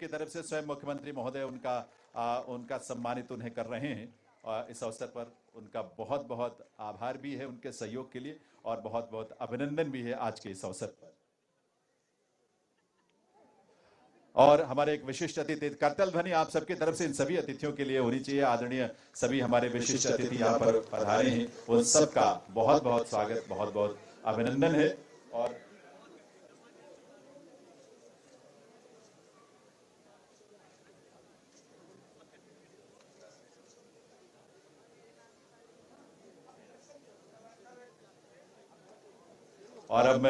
तरफ से स्वयं मुख्यमंत्री महोदय उनका सम्मानित उन्हें कर रहे हैं। इस अवसर पर उनका बहुत बहुत आभार भी है उनके सहयोग के लिए और बहुत बहुत अभिनंदन भी है आज के इस अवसर पर। और हमारे एक विशिष्ट अतिथि करतल ध्वनि आप सबकी तरफ से इन सभी अतिथियों के लिए होनी चाहिए। आदरणीय सभी हमारे विशिष्ट अतिथि यहाँ पर पधारे हैं, उन सबका बहुत बहुत स्वागत, बहुत बहुत अभिनंदन है। और अब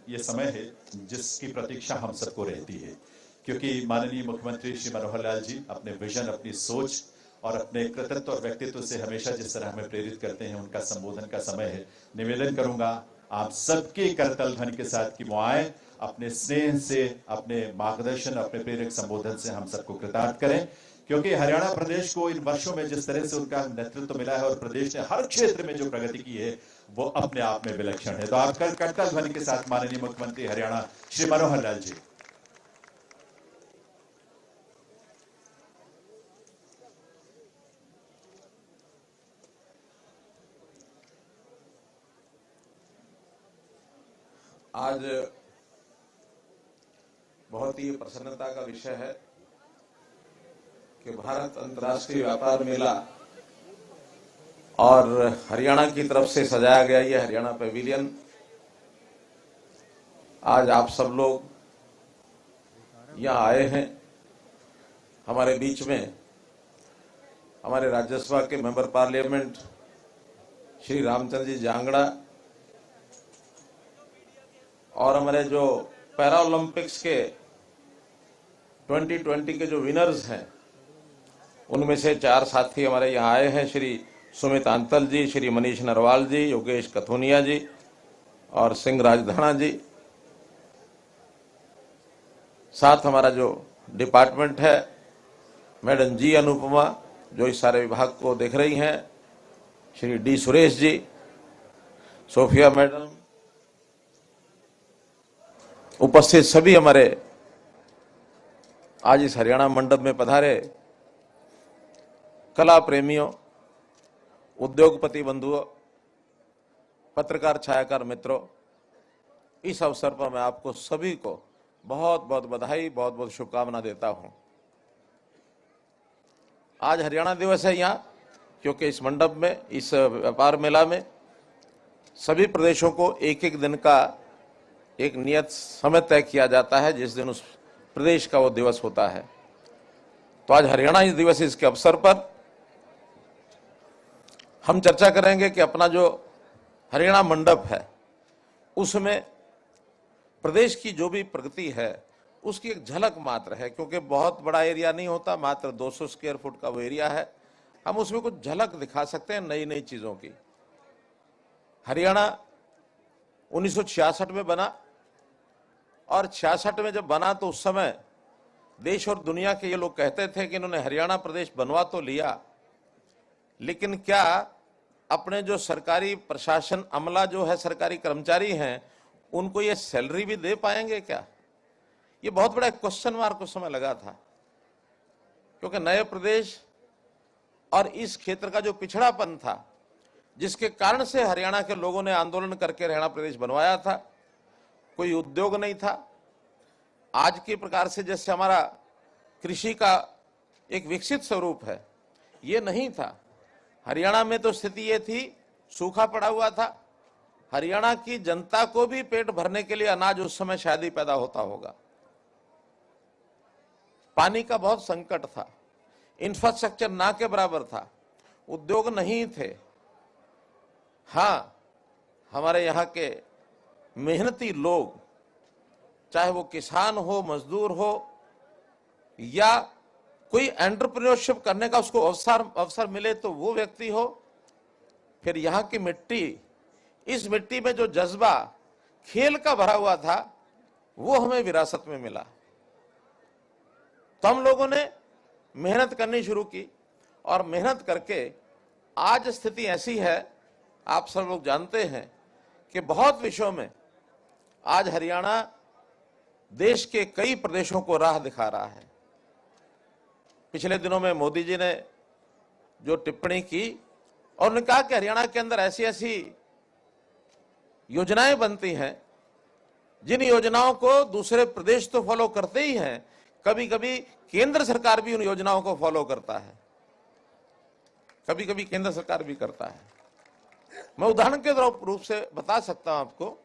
ये समय है जिसकी प्रतीक्षा हम सबको रहती है, क्योंकि माननीय मुख्यमंत्री श्री मनोहर लाल जी अपने विजन, अपनी सोच और अपने कृतित्व और व्यक्तित्व से हमेशा जिस तरह हमें प्रेरित करते हैं, उनका संबोधन का समय है। निवेदन करूंगा आप सबके करतल ध्वनि के साथ कि वो आए, अपने स्नेह से, अपने मार्गदर्शन, अपने प्रेरक संबोधन से हम सबको कृतार्थ करें, क्योंकि हरियाणा प्रदेश को इन वर्षों में जिस तरह से उनका नेतृत्व मिला है और प्रदेश ने हर क्षेत्र में जो प्रगति की है वो अपने आप में विलक्षण है। तो आप करतल ध्वनि के साथ माननीय मुख्यमंत्री हरियाणा श्री मनोहर लाल जी। आज बहुत ही प्रसन्नता का विषय है कि भारत अंतर्राष्ट्रीय व्यापार मेला और हरियाणा की तरफ से सजाया गया ये हरियाणा पवेलियन, आज आप सब लोग यहाँ आए हैं। हमारे बीच में हमारे राज्यसभा के मेंबर पार्लियामेंट श्री रामचंद्र जी जांगड़ा और हमारे जो पैरा ओलंपिक्स के 2020 के जो विनर्स हैं उनमें से 4 साथी हमारे यहाँ आए हैं, श्री सुमित अंतल जी, श्री मनीष नरवाल जी, योगेश कथुनिया जी और सिंह राजधाना जी। साथ हमारा जो डिपार्टमेंट है, मैडम जी अनुपमा जो इस सारे विभाग को देख रही हैं, Shri D Suresh ji, Sophia madam, उपस्थित सभी हमारे आज इस हरियाणा मंडप में पधारे कला प्रेमियों, उद्योगपति बंधुओं, पत्रकार छायाकार मित्रों, इस अवसर पर मैं आपको सभी को बहुत बहुत बधाई, बहुत बहुत शुभकामना देता हूं। आज हरियाणा दिवस है यहाँ, क्योंकि इस मंडप में, इस व्यापार मेला में सभी प्रदेशों को एक एक दिन का एक नियत समय तय किया जाता है जिस दिन उस प्रदेश का वो दिवस होता है। तो आज हरियाणा इस दिवस, इसके अवसर पर हम चर्चा करेंगे कि अपना जो हरियाणा मंडप है उसमें प्रदेश की जो भी प्रगति है उसकी एक झलक मात्र है, क्योंकि बहुत बड़ा एरिया नहीं होता, मात्र 200 स्क्वायर फुट का वो एरिया है। हम उसमें कुछ झलक दिखा सकते हैं नई नई चीजों की। हरियाणा 1966 में बना और 66 में जब बना तो उस समय देश और दुनिया के ये लोग कहते थे कि इन्होंने हरियाणा प्रदेश बनवा तो लिया, लेकिन क्या अपने जो सरकारी प्रशासन अमला जो है, सरकारी कर्मचारी हैं, उनको ये सैलरी भी दे पाएंगे क्या? ये बहुत बड़ा क्वेश्चन मार्क उस समय लगा था, क्योंकि नए प्रदेश और इस क्षेत्र का जो पिछड़ापन था, जिसके कारण से हरियाणा के लोगों ने आंदोलन करके हरियाणा प्रदेश बनवाया था। कोई उद्योग नहीं था आज के प्रकार से, जैसे हमारा कृषि का एक विकसित स्वरूप है, ये नहीं था। हरियाणा में तो स्थिति ये थी, सूखा पड़ा हुआ था। हरियाणा की जनता को भी पेट भरने के लिए अनाज उस समय शायद ही पैदा होता होगा। पानी का बहुत संकट था, इंफ्रास्ट्रक्चर ना के बराबर था, उद्योग नहीं थे। हाँ, हमारे यहाँ के मेहनती लोग, चाहे वो किसान हो, मजदूर हो या कोई एंटरप्रेन्योरशिप करने का उसको अवसर मिले तो वो व्यक्ति हो, फिर यहाँ की मिट्टी, इस मिट्टी में जो जज्बा खेल का भरा हुआ था वो हमें विरासत में मिला। तो हम लोगों ने मेहनत करनी शुरू की और मेहनत करके आज स्थिति ऐसी है, आप सब लोग जानते हैं कि बहुत विषयों में आज हरियाणा देश के कई प्रदेशों को राह दिखा रहा है। पिछले दिनों में मोदी जी ने जो टिप्पणी की और उन्होंने कहा कि हरियाणा के अंदर ऐसी ऐसी योजनाएं बनती हैं जिन योजनाओं को दूसरे प्रदेश तो फॉलो करते ही हैं, कभी कभी केंद्र सरकार भी उन योजनाओं को फॉलो करता है, कभी कभी केंद्र सरकार भी करता है। मैं उदाहरण के रूप से बता सकता हूं आपको,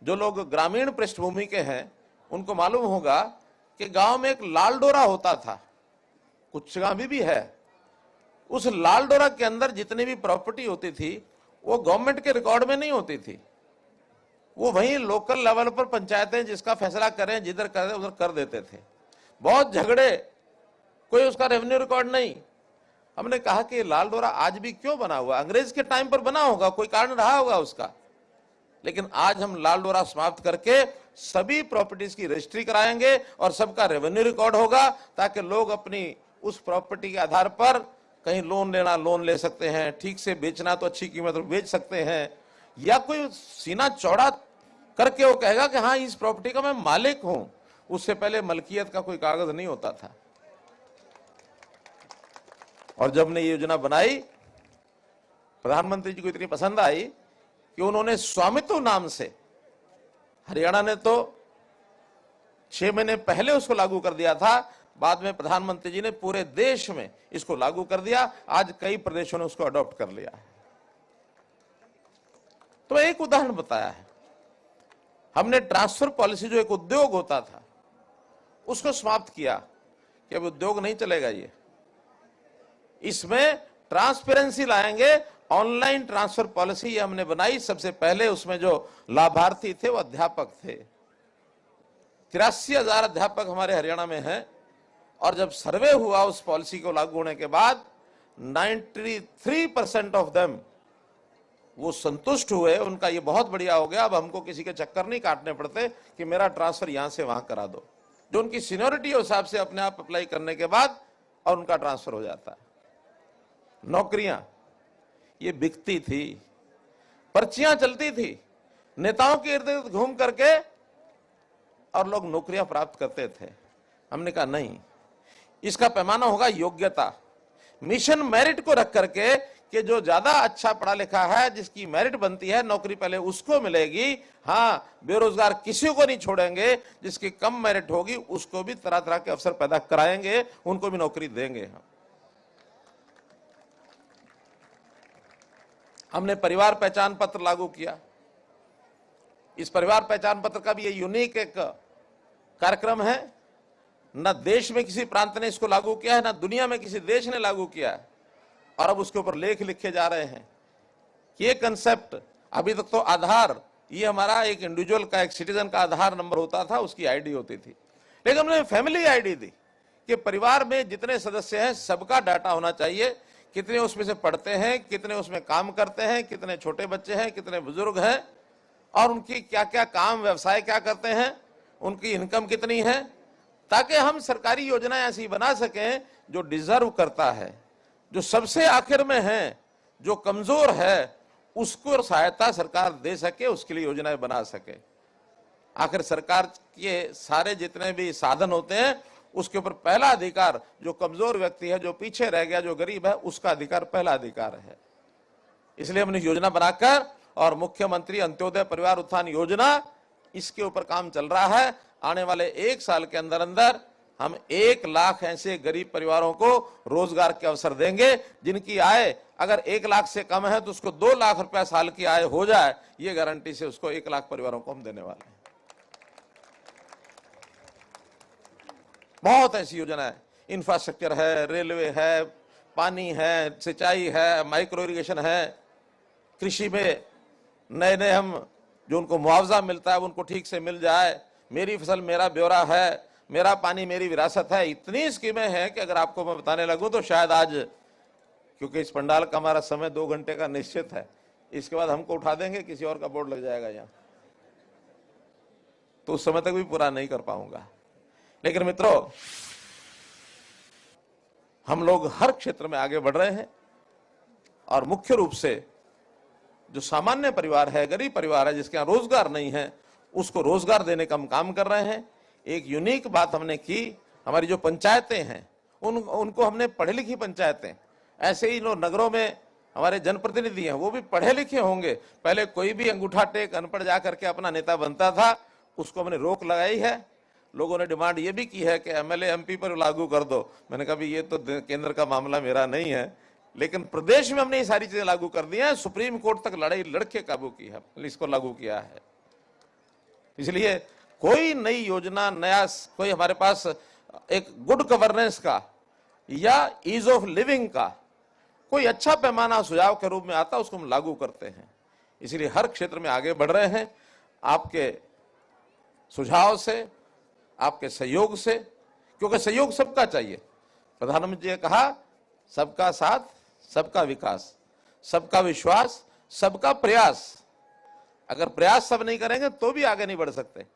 जो लोग ग्रामीण पृष्ठभूमि के हैं उनको मालूम होगा कि गांव में एक लाल डोरा होता था, कुछ जगह भी है। उस लाल डोरा के अंदर जितनी भी प्रॉपर्टी होती थी वो गवर्नमेंट के रिकॉर्ड में नहीं होती थी, वो वहीं लोकल लेवल पर पंचायतें जिसका फैसला करें, जिधर करें उधर कर देते थे। बहुत झगड़े, कोई उसका रेवेन्यू रिकॉर्ड नहीं। हमने कहा कि लाल डोरा आज भी क्यों बना हुआ, अंग्रेज के टाइम पर बना होगा, कोई कारण रहा होगा उसका, लेकिन आज हम लाल डोरा समाप्त करके सभी प्रॉपर्टीज की रजिस्ट्री कराएंगे और सबका रेवेन्यू रिकॉर्ड होगा, ताकि लोग अपनी उस प्रॉपर्टी के आधार पर कहीं लोन लेना लोन ले सकते हैं, ठीक से बेचना तो अच्छी कीमत पर बेच सकते हैं, या कोई सीना चौड़ा करके वो कहेगा कि हाँ इस प्रॉपर्टी का मैं मालिक हूं। उससे पहले मलकियत का कोई कागज नहीं होता था। और जब ने ये योजना बनाई, प्रधानमंत्री जी को इतनी पसंद आई कि उन्होंने स्वामित्व नाम से, हरियाणा ने तो 6 महीने पहले उसको लागू कर दिया था, बाद में प्रधानमंत्री जी ने पूरे देश में इसको लागू कर दिया। आज कई प्रदेशों ने उसको अडॉप्ट कर लिया है। तो एक उदाहरण बताया है। हमने ट्रांसफर पॉलिसी, जो एक उद्योग होता था, उसको समाप्त किया कि अब उद्योग नहीं चलेगा, ये इसमें ट्रांसपेरेंसी लाएंगे। ऑनलाइन ट्रांसफर पॉलिसी ये हमने बनाई। सबसे पहले उसमें जो लाभार्थी थे वो अध्यापक थे। 83,000 अध्यापक हमारे हरियाणा में हैं, और जब सर्वे हुआ उस पॉलिसी को लागू होने के बाद 93% ऑफ देम वो संतुष्ट हुए। उनका ये बहुत बढ़िया हो गया, अब हमको किसी के चक्कर नहीं काटने पड़ते कि मेरा ट्रांसफर यहां से वहां करा दो। जो उनकी सीनियरिटी के हिसाब से अपने आप अप्लाई करने के बाद और उनका ट्रांसफर हो जाता है। नौकरियां ये बिकती थी, पर्चियां चलती थी, नेताओं के इर्द गिर्द घूम करके और लोग नौकरियां प्राप्त करते थे। हमने कहा नहीं, इसका पैमाना होगा योग्यता, मिशन मेरिट को रख करके कि जो ज्यादा अच्छा पढ़ा लिखा है, जिसकी मेरिट बनती है, नौकरी पहले उसको मिलेगी। हाँ, बेरोजगार किसी को नहीं छोड़ेंगे। जिसकी कम मेरिट होगी उसको भी तरह तरह के अवसर पैदा कराएंगे, उनको भी नौकरी देंगे। हमने परिवार पहचान पत्र लागू किया। इस परिवार पहचान पत्र का भी ये यूनिक एक कार्यक्रम है। न देश में किसी प्रांत ने इसको लागू किया है, न दुनिया में किसी देश ने लागू किया है, और अब उसके ऊपर लेख लिखे जा रहे हैं। ये कंसेप्ट, अभी तक तो आधार, ये हमारा एक इंडिविजुअल का, एक सिटीजन का आधार नंबर होता था, उसकी आईडी होती थी, लेकिन हमने फैमिली आईडी दी कि परिवार में जितने सदस्य हैं सबका डाटा होना चाहिए। कितने उसमें से पढ़ते हैं, कितने उसमें काम करते हैं, कितने छोटे बच्चे हैं, कितने बुजुर्ग हैं, और उनकी क्या क्या काम, व्यवसाय क्या करते हैं, उनकी इनकम कितनी है, ताकि हम सरकारी योजनाएं ऐसी बना सकें जो डिजर्व करता है, जो सबसे आखिर में है, जो कमजोर है, उसको सहायता सरकार दे सके, उसके लिए योजनाएं बना सके। आखिर सरकार के सारे जितने भी साधन होते हैं, उसके ऊपर पहला अधिकार जो कमजोर व्यक्ति है, जो पीछे रह गया, जो गरीब है, उसका अधिकार पहला अधिकार है। इसलिए हमने योजना बनाकर, और मुख्यमंत्री अंत्योदय परिवार उत्थान योजना, इसके ऊपर काम चल रहा है। आने वाले 1 साल के अंदर अंदर हम 1 लाख ऐसे गरीब परिवारों को रोजगार के अवसर देंगे, जिनकी आय अगर 1 लाख से कम है तो उसको 2 लाख रुपया साल की आय हो जाए, ये गारंटी से उसको 1 लाख परिवारों को हम देने वाले हैं। बहुत ऐसी योजना है, इंफ्रास्ट्रक्चर है, रेलवे है, पानी है, सिंचाई है, माइक्रो इरिगेशन है, कृषि में नए नए हम जो उनको मुआवजा मिलता है उनको ठीक से मिल जाए, मेरी फसल मेरा ब्यौरा है, मेरा पानी मेरी विरासत है। इतनी स्कीमें हैं कि अगर आपको मैं बताने लगूं तो शायद आज, क्योंकि इस पंडाल का हमारा समय 2 घंटे का निश्चित है, इसके बाद हमको उठा देंगे, किसी और का बोर्ड लग जाएगा यहाँ, तो उस समय तक भी पूरा नहीं कर पाऊंगा। लेकिन मित्रों, हम लोग हर क्षेत्र में आगे बढ़ रहे हैं, और मुख्य रूप से जो सामान्य परिवार है, गरीब परिवार है, जिसके यहाँ रोजगार नहीं है, उसको रोजगार देने का हम काम कर रहे हैं। एक यूनिक बात हमने की, हमारी जो पंचायतें हैं उनको हमने पढ़ी लिखी पंचायतें, ऐसे ही नगरों में हमारे जनप्रतिनिधि हैं वो भी पढ़े लिखे होंगे। पहले कोई भी अंगूठा टेक अनपढ़ जा करके अपना नेता बनता था, उसको हमने रोक लगाई है। लोगों ने डिमांड ये भी की है कि एमएलए एमपी पर लागू कर दो। मैंने कहा ये तो केंद्र का मामला मेरा नहीं है, लेकिन प्रदेश में हमने ये सारी चीजें लागू कर दी हैं। सुप्रीम कोर्ट तक लड़ाई लड़के काबू की है, इसको लागू किया है। इसलिए कोई नई योजना, नया कोई हमारे पास एक गुड गवर्नेंस का या ईज ऑफ लिविंग का कोई अच्छा पैमाना सुझाव के रूप में आता, उसको हम लागू करते हैं। इसलिए हर क्षेत्र में आगे बढ़ रहे हैं आपके सुझाव से, आपके सहयोग से, क्योंकि सहयोग सबका चाहिए। प्रधानमंत्री जी ने कहा सबका साथ, सबका विकास, सबका विश्वास, सबका प्रयास। अगर प्रयास सब नहीं करेंगे तो भी आगे नहीं बढ़ सकते।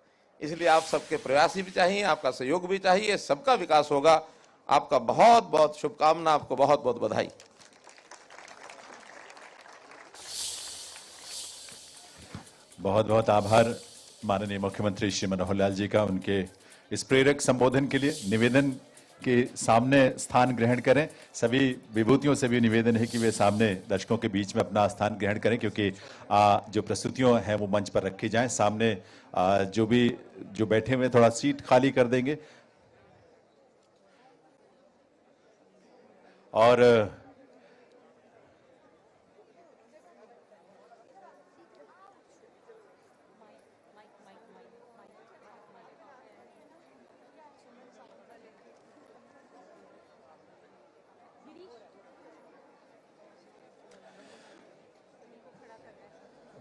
इसलिए आप सबके प्रयास भी चाहिए, आपका सहयोग भी चाहिए, सबका विकास होगा। आपका बहुत बहुत शुभकामना, आपको बहुत बहुत बधाई। बहुत बहुत आभार माननीय मुख्यमंत्री श्री मनोहर लाल जी का, उनके इस प्रेरक संबोधन के लिए। निवेदन के सामने स्थान ग्रहण करें। सभी विभूतियों से भी निवेदन है कि वे सामने दर्शकों के बीच में अपना स्थान ग्रहण करें, क्योंकि जो प्रस्तुतियां हैं वो मंच पर रखी जाएं। सामने जो बैठे हुए थोड़ा सीट खाली कर देंगे। और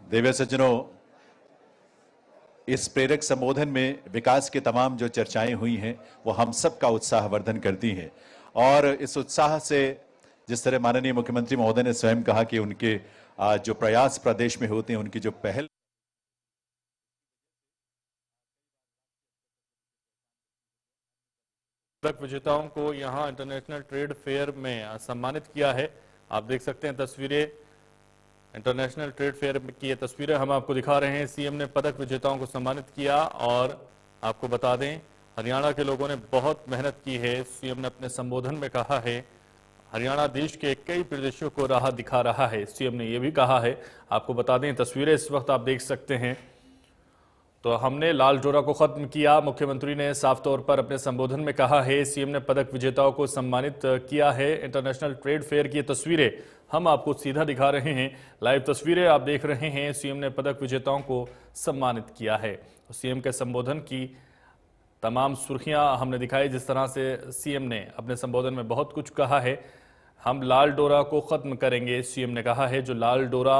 देव्य सज्जनों, इस प्रेरक संबोधन में विकास के तमाम जो चर्चाएं हुई हैं वो हम सब का उत्साहवर्धन करती हैं। और इस उत्साह से जिस तरह माननीय मुख्यमंत्री महोदय ने स्वयं कहा कि उनके जो प्रयास प्रदेश में होते हैं, उनकी जो पहल पदक विजेताओं को यहां इंटरनेशनल ट्रेड फेयर में सम्मानित किया है। आप देख सकते हैं तस्वीरें, इंटरनेशनल ट्रेड फेयर की ये तस्वीरें हम आपको दिखा रहे हैं। सीएम ने पदक विजेताओं को सम्मानित किया। और आपको बता दें, हरियाणा के लोगों ने बहुत मेहनत की है। सीएम ने अपने संबोधन में कहा है हरियाणा देश के कई प्रदेशों को राह दिखा रहा है। सीएम ने यह भी कहा है, आपको बता दें तस्वीरें इस वक्त आप देख सकते हैं। तो हमने लाल डोरा को खत्म किया, मुख्यमंत्री ने साफ तौर पर अपने संबोधन में कहा है। सीएम ने पदक विजेताओं को सम्मानित किया है। इंटरनेशनल ट्रेड फेयर की तस्वीरें हम आपको सीधा दिखा रहे हैं, लाइव तस्वीरें आप देख रहे हैं। सीएम ने पदक विजेताओं को सम्मानित किया है। तो सीएम के संबोधन की तमाम सुर्खियां हमने दिखाई। जिस तरह से सीएम ने अपने संबोधन में बहुत कुछ कहा है। हम लाल डोरा को खत्म करेंगे, सीएम ने कहा है। जो लाल डोरा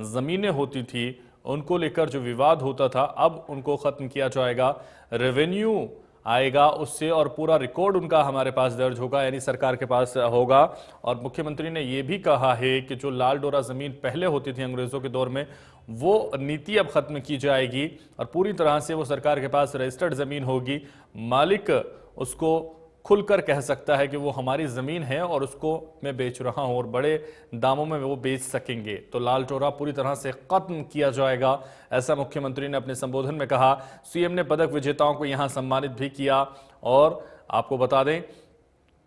जमीनें होती थी उनको लेकर जो विवाद होता था, अब उनको खत्म किया जाएगा। रेवेन्यू आएगा उससे और पूरा रिकॉर्ड उनका हमारे पास दर्ज होगा, यानी सरकार के पास होगा। और मुख्यमंत्री ने यह भी कहा है कि जो लाल डोरा जमीन पहले होती थी अंग्रेजों के दौर में, वो नीति अब खत्म की जाएगी और पूरी तरह से वो सरकार के पास रजिस्टर्ड जमीन होगी। मालिक उसको खुलकर कह सकता है कि वो हमारी जमीन है और उसको मैं बेच रहा हूं, और बड़े दामों में वो बेच सकेंगे। तो लाल डोरा पूरी तरह से खत्म किया जाएगा, ऐसा मुख्यमंत्री ने अपने संबोधन में कहा। सीएम ने पदक विजेताओं को यहां सम्मानित भी किया। और आपको बता दें,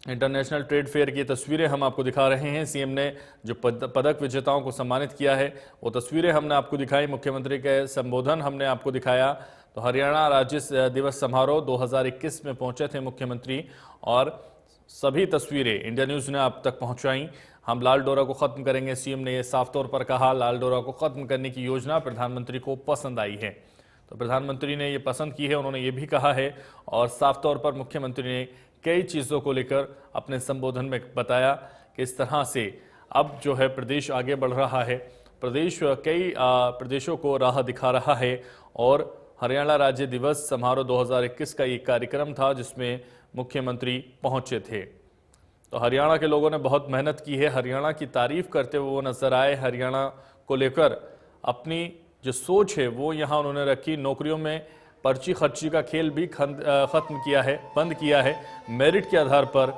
इंटरनेशनल ट्रेड फेयर की तस्वीरें हम आपको दिखा रहे हैं। सीएम ने जो पदक विजेताओं को सम्मानित किया है वो तस्वीरें हमने आपको दिखाई। मुख्यमंत्री के संबोधन हमने आपको दिखाया। तो हरियाणा राज्य दिवस समारोह 2021 में पहुंचे थे मुख्यमंत्री, और सभी तस्वीरें इंडिया न्यूज ने आप तक पहुंचाई। हम लाल डोरा को खत्म करेंगे, सीएम ने यह साफ तौर पर कहा। लाल डोरा को खत्म करने की योजना प्रधानमंत्री को पसंद आई है, तो प्रधानमंत्री ने यह पसंद की है, उन्होंने ये भी कहा है। और साफ तौर पर मुख्यमंत्री ने कई चीजों को लेकर अपने संबोधन में बताया कि इस तरह से अब जो है प्रदेश आगे बढ़ रहा है। प्रदेश कई प्रदेशों को राह दिखा रहा है। और हरियाणा राज्य दिवस समारोह 2021 का एक कार्यक्रम था जिसमें मुख्यमंत्री पहुंचे थे। तो हरियाणा के लोगों ने बहुत मेहनत की है, हरियाणा की तारीफ करते हुए वो नजर आए। हरियाणा को लेकर अपनी जो सोच है वो यहाँ उन्होंने रखी। नौकरियों में पर्ची खर्ची का खेल भी खत्म किया है, बंद किया है। मेरिट के आधार पर